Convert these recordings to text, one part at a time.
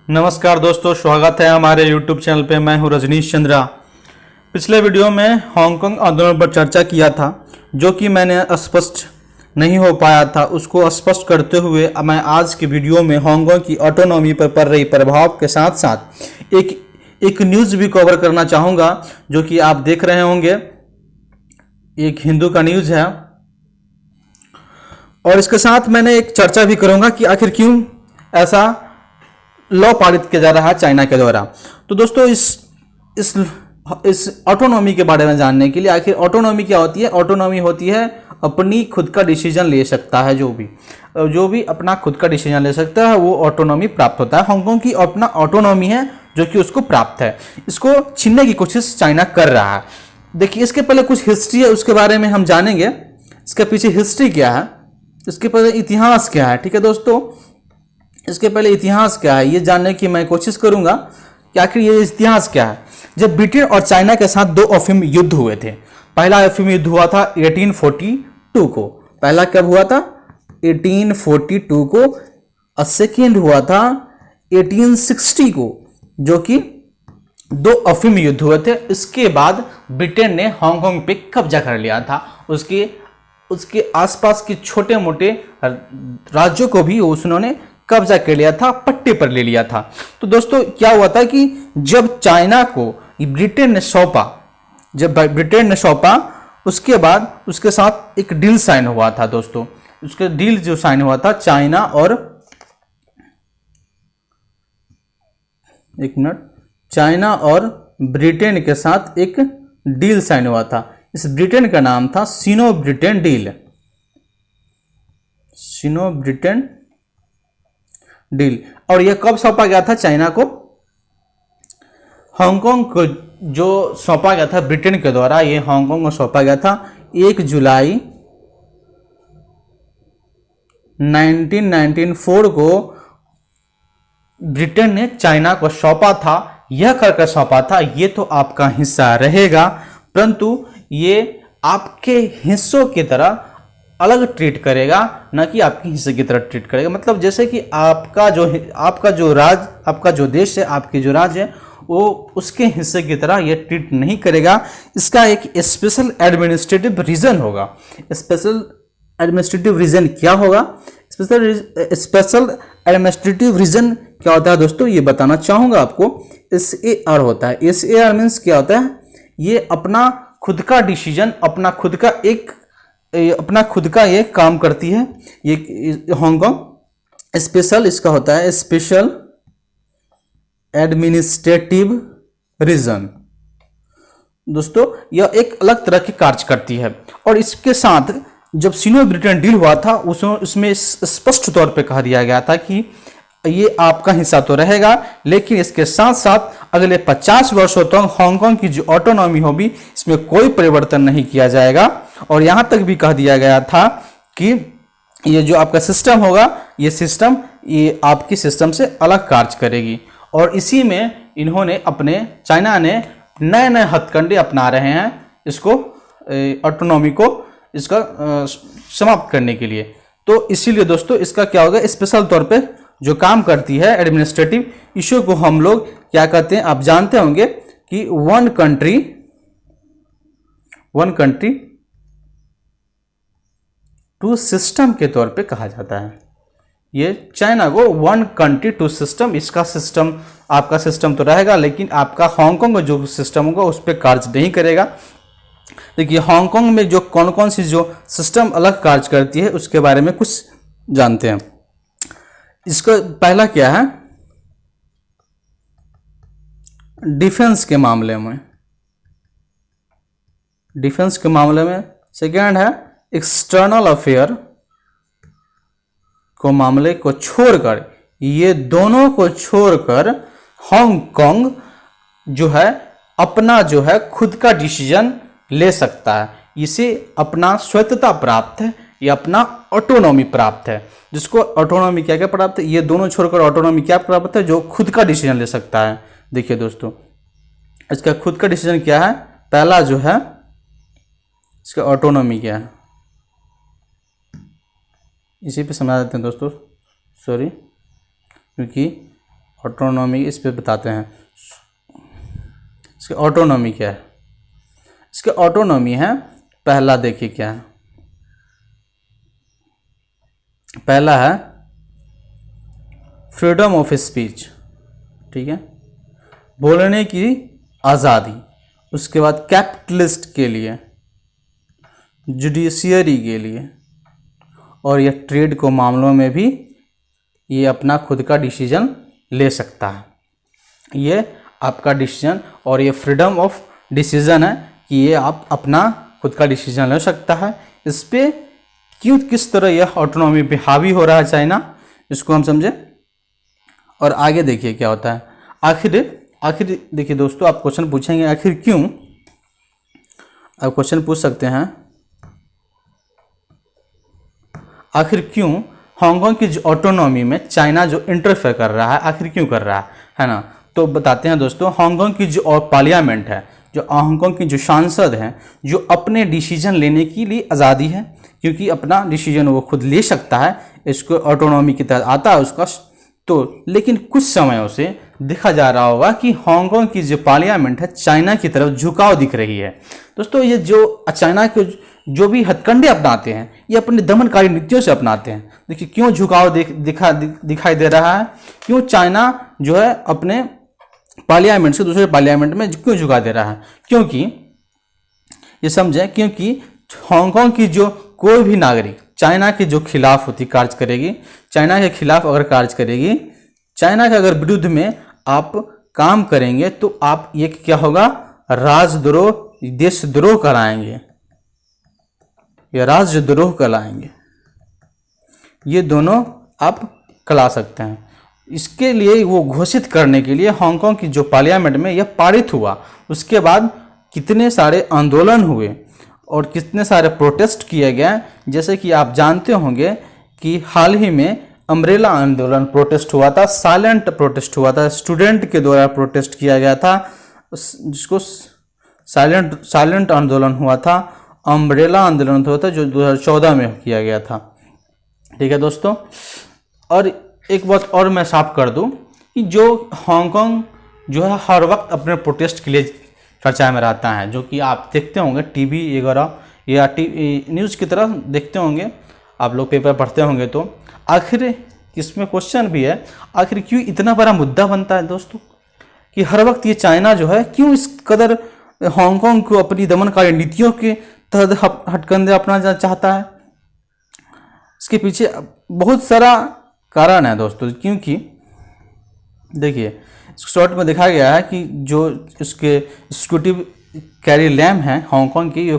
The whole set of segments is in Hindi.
नमस्कार दोस्तों, स्वागत है हमारे YouTube चैनल पे। मैं हूं रजनीश चंद्रा। पिछले वीडियो में हांगकांग आंदोलन पर चर्चा किया था, जो कि मैंने स्पष्ट नहीं हो पाया था। उसको स्पष्ट करते हुए मैं आज की वीडियो में हांगकांग की ऑटोनॉमी पर पड़ रही प्रभाव के साथ साथ एक न्यूज़ भी कवर करना चाहूँगा, जो कि आप देख रहे होंगे। एक हिंदू का न्यूज़ है और इसके साथ मैंने एक चर्चा भी करूँगा कि आखिर क्यों ऐसा लॉ पारित किया जा रहा है चाइना के द्वारा। तो दोस्तों, इस ऑटोनॉमी के बारे में जानने के लिए, आखिर ऑटोनॉमी क्या होती है। ऑटोनॉमी होती है अपनी खुद का डिसीजन ले सकता है। जो भी अपना खुद का डिसीजन ले सकता है वो ऑटोनॉमी प्राप्त होता है। हांगकांग की अपना ऑटोनॉमी है जो कि उसको प्राप्त है। इसको छीनने की कोशिश चाइना कर रहा है। देखिए, इसके पहले कुछ हिस्ट्री है, उसके बारे में हम जानेंगे। इसके पीछे हिस्ट्री क्या है, इसके पहले इतिहास क्या है। ठीक है दोस्तों, इसके पहले इतिहास क्या है ये जानने की मैं कोशिश करूंगा कि आखिर ये इतिहास क्या है। जब ब्रिटेन और चाइना के साथ दो अफीम युद्ध हुए थे। पहला अफीम युद्ध हुआ था 1842 को। पहला कब हुआ था? 1842 को। और सेकेंड हुआ था 1860 को, जो कि दो अफीम युद्ध हुए थे। इसके बाद ब्रिटेन ने हांगकांग पे कब्जा कर लिया था। उसके आसपास के छोटे मोटे राज्यों को भी उन्होंने कब्जा कर लिया था, पट्टे पर ले लिया था। तो दोस्तों, क्या हुआ था कि जब चाइना को ब्रिटेन ने सौंपा, उसके बाद उसके साथ एक डील साइन हुआ था दोस्तों। उसके डील जो साइन हुआ था चाइना और ब्रिटेन के साथ एक डील साइन हुआ था। इस ब्रिटेन का नाम था सिनो ब्रिटेन डील। और यह कब सौंपा गया था चाइना को? हांगकांग को जो सौंपा गया था ब्रिटेन के द्वारा, यह हांगकांग को सौंपा गया था 1 जुलाई 1994 को। ब्रिटेन ने चाइना को सौंपा था, यह करके सौंपा था ये तो आपका हिस्सा रहेगा, परंतु ये आपके हिस्सों की तरह अलग ट्रीट करेगा, ना कि आपके हिस्से की तरह ट्रीट करेगा। मतलब जैसे कि आपका जो देश है, आपकी जो राज्य है, वो उसके हिस्से की तरह ये ट्रीट नहीं करेगा। इसका एक स्पेशल एडमिनिस्ट्रेटिव रीजन होगा। स्पेशल एडमिनिस्ट्रेटिव रीजन क्या होगा? स्पेशल एडमिनिस्ट्रेटिव रीजन क्या होता है दोस्तों, ये बताना चाहूंगा आपको। SAR होता है। SAR मीन्स क्या होता है? ये अपना खुद का डिसीजन, अपना खुद का ये काम करती है। ये हांगकांग स्पेशल, इसका होता है स्पेशल एडमिनिस्ट्रेटिव रीजन। दोस्तों, यह एक अलग तरह के कार्य करती है। और इसके साथ जब सिनो ब्रिटेन डील हुआ था, उसमें स्पष्ट तौर पे कहा दिया गया था कि ये आपका हिस्सा तो रहेगा, लेकिन इसके साथ साथ अगले 50 वर्षों तक हांगकांग की जो ऑटोनॉमी होगी, इसमें कोई परिवर्तन नहीं किया जाएगा। और यहाँ तक भी कह दिया गया था कि ये जो आपका सिस्टम होगा, ये आपकी सिस्टम से अलग कार्य करेगी। और इसी में चाइना ने नए नए हथकंडे अपना रहे हैं इसको, ऑटोनॉमी को इसका समाप्त करने के लिए। तो इसीलिए दोस्तों, इसका क्या होगा, स्पेशल तौर पे जो काम करती है एडमिनिस्ट्रेटिव इश्यू को हम लोग क्या कहते हैं, आप जानते होंगे कि वन कंट्री टू सिस्टम के तौर पे कहा जाता है। ये चाइना को 1 कंट्री 2 सिस्टम, इसका सिस्टम, आपका सिस्टम तो रहेगा, लेकिन आपका हांगकांग का जो सिस्टम होगा उस पर कार्य नहीं करेगा। देखिए, हांगकांग में जो कौन कौन सी जो सिस्टम अलग कार्य करती है उसके बारे में कुछ जानते हैं। इसका पहला क्या है? डिफेंस के मामले में सेकेंड है एक्सटर्नल अफेयर को मामले को छोड़कर, ये दोनों को छोड़कर हांगकांग जो है अपना खुद का डिसीजन ले सकता है। इसे अपना स्वायत्तता प्राप्त है, ये अपना ऑटोनॉमी प्राप्त है। जिसको ऑटोनॉमी क्या क्या प्राप्त है, ये दोनों छोड़कर ऑटोनॉमी क्या प्राप्त है? जो खुद का डिसीजन ले सकता है। देखिए दोस्तों, इसका खुद का डिसीजन क्या है? पहला जो है इसका ऑटोनॉमी क्या है, इसी पे समझा देते हैं दोस्तों। सॉरी, क्योंकि ऑटोनॉमी इस पे बताते हैं। इसके ऑटोनॉमी क्या है? इसके ऑटोनॉमी है, पहला देखिए क्या है, पहला है फ्रीडम ऑफ स्पीच, ठीक है, बोलने की आज़ादी। उसके बाद कैपिटलिस्ट के लिए, जुडिशियरी के लिए, और यह ट्रेड को मामलों में भी ये अपना खुद का डिसीजन ले सकता है। ये आपका डिसीजन और ये फ्रीडम ऑफ डिसीजन है कि ये आप अपना खुद का डिसीजन ले सकता है। इस पे क्यों, किस तरह यह ऑटोनॉमी पे हावी हो रहा है चाइना, इसको हम समझे। और आगे देखिए क्या होता है। आखिर देखिए दोस्तों, आप क्वेश्चन पूछेंगे आखिर क्यों, आप क्वेश्चन पूछ सकते हैं आखिर क्यों हांगकांग की जो ऑटोनॉमी में चाइना जो इंटरफेयर कर रहा है, आखिर क्यों कर रहा है ना। तो बताते हैं दोस्तों, हांगकांग की जो पार्लियामेंट है, जो हांगकांग की जो सांसद हैं, जो अपने डिसीजन लेने के लिए आज़ादी है, क्योंकि अपना डिसीजन वो खुद ले सकता है, इसको ऑटोनॉमी के तहत आता है उसका। तो लेकिन कुछ समयों से देखा जा रहा होगा कि हांगकांग की जो पार्लियामेंट है चाइना की तरफ झुकाव दिख रही है। दोस्तों ये जो चाइना के जो भी हथकंडे अपनाते हैं, ये अपने दमनकारी नीतियों से अपनाते हैं। देखिए क्यों झुकाव दिखाई दे रहा है, क्यों चाइना जो है अपने पार्लियामेंट से दूसरे पार्लियामेंट में क्यों झुका दे रहा है। क्योंकि ये समझें, क्योंकि हांगकांग की जो कोई भी नागरिक चाइना के जो खिलाफ होती कार्य करेगी, चाइना के खिलाफ अगर कार्य करेगी, चाइना के अगर विरुद्ध में आप काम करेंगे, तो आप ये क्या होगा, राजद्रोह, देशद्रोह कराएंगे या राजद्रोह कराएंगे। ये दोनों आप करा सकते हैं। इसके लिए वो घोषित करने के लिए हांगकांग की जो पार्लियामेंट में यह पारित हुआ, उसके बाद कितने सारे आंदोलन हुए और कितने सारे प्रोटेस्ट किए गए। जैसे कि आप जानते होंगे कि हाल ही में अम्ब्रेला आंदोलन प्रोटेस्ट हुआ था, साइलेंट प्रोटेस्ट हुआ था, स्टूडेंट के द्वारा प्रोटेस्ट किया गया था, जिसको साइलेंट आंदोलन हुआ था, अम्ब्रेला आंदोलन हुआ था, जो 2014 में किया गया था। ठीक है दोस्तों, और एक बात और मैं साफ कर दूं कि जो हांगकांग जो है हर वक्त अपने प्रोटेस्ट के लिए चर्चा में रहता है, जो कि आप देखते होंगे टीवी वगैरह या न्यूज़ की तरह देखते होंगे, आप लोग पेपर पढ़ते होंगे। तो आखिर इसमें क्वेश्चन भी है, आखिर क्यों इतना बड़ा मुद्दा बनता है दोस्तों कि हर वक्त ये चाइना जो है क्यों इस कदर हांगकांग को अपनी दमनकारी नीतियों के तहत हटकंडे अपनाना चाहता है। इसके पीछे बहुत सारा कारण है दोस्तों, क्योंकि देखिए शॉर्ट में दिखाया गया है कि जो इसके एग्जीक्यूटिव कैरी लैम हैं हांगकांग की, जो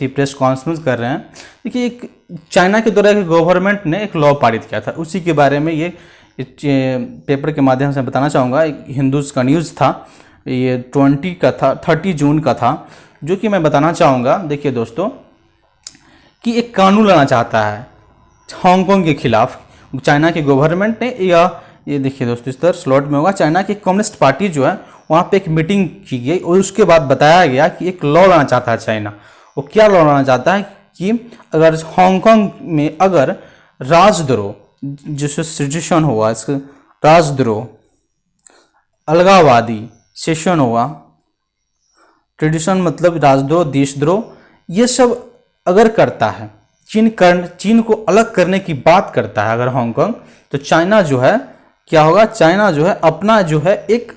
प्रेस कॉन्फ्रेंस कर रहे हैं। देखिए एक चाइना के द्वारा गवर्नमेंट ने एक लॉ पारित किया था, उसी के बारे में ये पेपर के माध्यम से बताना चाहूँगा। एक हिंदूज का न्यूज़ था, ये 30 जून का था, जो कि मैं बताना चाहूँगा। देखिए दोस्तों कि एक कानून लाना चाहता है हांगकांग के खिलाफ चाइना के गवर्नमेंट ने, या ये देखिए दोस्तों इस तरह स्लॉट में होगा, चाइना की कम्युनिस्ट पार्टी जो है वहाँ पे एक मीटिंग की गई और उसके बाद बताया गया कि एक लॉ लाना चाहता है चाइना। वो क्या लॉ लाना चाहता है कि अगर हांगकांग में अगर राजद्रोह, जिससे सिचुएशन हुआ, इसका राजद्रोह, अलगाववादी सेशन हुआ, ट्रेडिशन मतलब राजद्रोह, देशद्रोह, ये सब अगर करता है, चीन को अलग करने की बात करता है अगर हांगकांग, तो चाइना जो है क्या होगा, चाइना जो है अपना जो है एक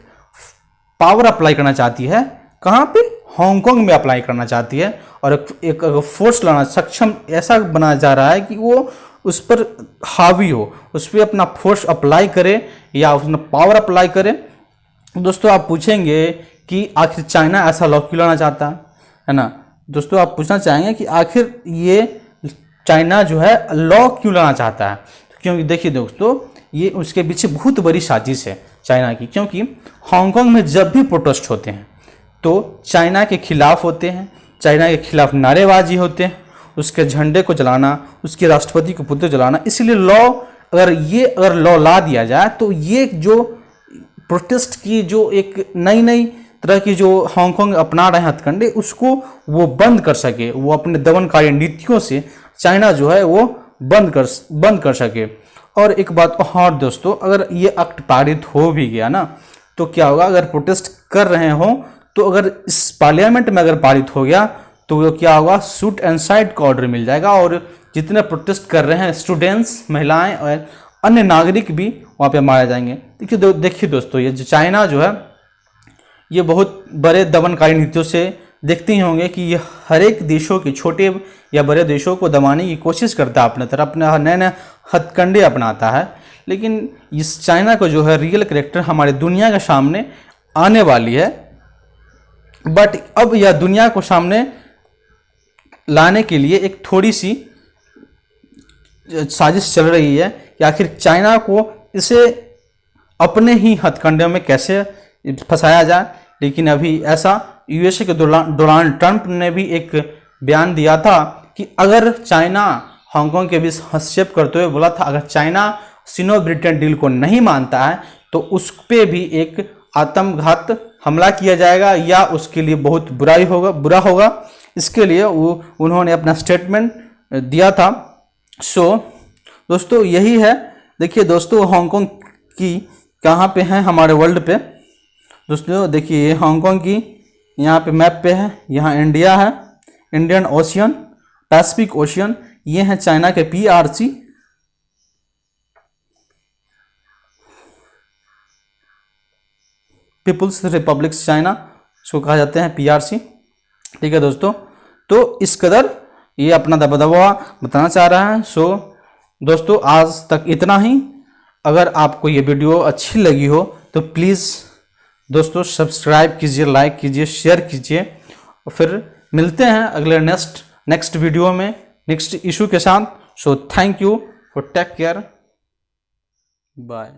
पावर अप्लाई करना चाहती है, कहाँ पे, हांगकांग में अप्लाई करना चाहती है, और एक फोर्स लाना सक्षम ऐसा बनाया जा रहा है कि वो उस पर हावी हो, उस पर अपना फोर्स अप्लाई करे या उसमें पावर अप्लाई करे। दोस्तों आप पूछेंगे कि आखिर चाइना ऐसा लॉ क्यों लाना चाहता है ना। दोस्तों आप पूछना चाहेंगे कि आखिर ये चाइना जो है लॉ क्यों लाना चाहता है, क्योंकि देखिए दोस्तों ये उसके पीछे बहुत बड़ी साजिश है चाइना की। क्योंकि हांगकांग में जब भी प्रोटेस्ट होते हैं तो चाइना के खिलाफ होते हैं, चाइना के खिलाफ नारेबाजी होते हैं, उसके झंडे को जलाना, उसके राष्ट्रपति को पुतले जलाना। इसलिए अगर लॉ ला दिया जाए तो ये जो प्रोटेस्ट की जो एक नई तरह की जो हांगकांग अपना रहे हैं हथकंडे, उसको वो बंद कर सके, वो अपने दमनकारी नीतियों से चाइना जो है वो बंद कर सके। और एक बात और दोस्तों, अगर ये एक्ट पारित हो भी गया ना, तो क्या होगा, अगर प्रोटेस्ट कर रहे हो तो अगर इस पार्लियामेंट में अगर पारित हो गया तो क्या होगा, शूट एंड साइड का ऑर्डर मिल जाएगा और जितने प्रोटेस्ट कर रहे हैं स्टूडेंट्स, महिलाएं और अन्य नागरिक भी वहाँ पे मारे जाएंगे। देखिए दोस्तों, ये जो चाइना जो है ये बहुत बड़े दमनकारी नीतियों से देखते ही होंगे कि ये हर एक देशों के, छोटे या बड़े देशों को दबाने की कोशिश करता है अपने तरफ, अपने नए नए हथकंडे अपनाता है। लेकिन इस चाइना को जो है रियल कैरेक्टर हमारे दुनिया के सामने आने वाली है। बट अब यह दुनिया को सामने लाने के लिए एक थोड़ी सी साजिश चल रही है कि आखिर चाइना को इसे अपने ही हथकंडे में कैसे फंसाया जाए। लेकिन अभी ऐसा यूएसए के डोनाल्ड ट्रंप ने भी एक बयान दिया था कि अगर चाइना हांगकांग के बीच हस्तक्षेप करते हुए बोला था, अगर चाइना सिनो ब्रिटेन डील को नहीं मानता है तो उस पर भी एक आत्मघात हमला किया जाएगा या उसके लिए बहुत बुरा होगा। इसके लिए उन्होंने अपना स्टेटमेंट दिया था। सो दोस्तों यही है। देखिए दोस्तों, हांगकांग की कहाँ पे है हमारे वर्ल्ड पे। दोस्तों देखिए, ये हांगकांग की यहाँ पे मैप पे है, यहाँ इंडिया है, इंडियन ओशियन, पैसिफिक ओशियन, ये है चाइना के PRC, पीपुल्स रिपब्लिक चाइना, इसको कहा जाते हैं PRC। ठीक है दोस्तों, तो इस कदर ये अपना दबदबा बताना चाह रहा है। सो दोस्तों आज तक इतना ही। अगर आपको ये वीडियो अच्छी लगी हो तो प्लीज़ दोस्तों सब्सक्राइब कीजिए, लाइक कीजिए, शेयर कीजिए और फिर मिलते हैं अगले नेक्स्ट वीडियो में नेक्स्ट इशू के साथ। So thank you for take care, bye.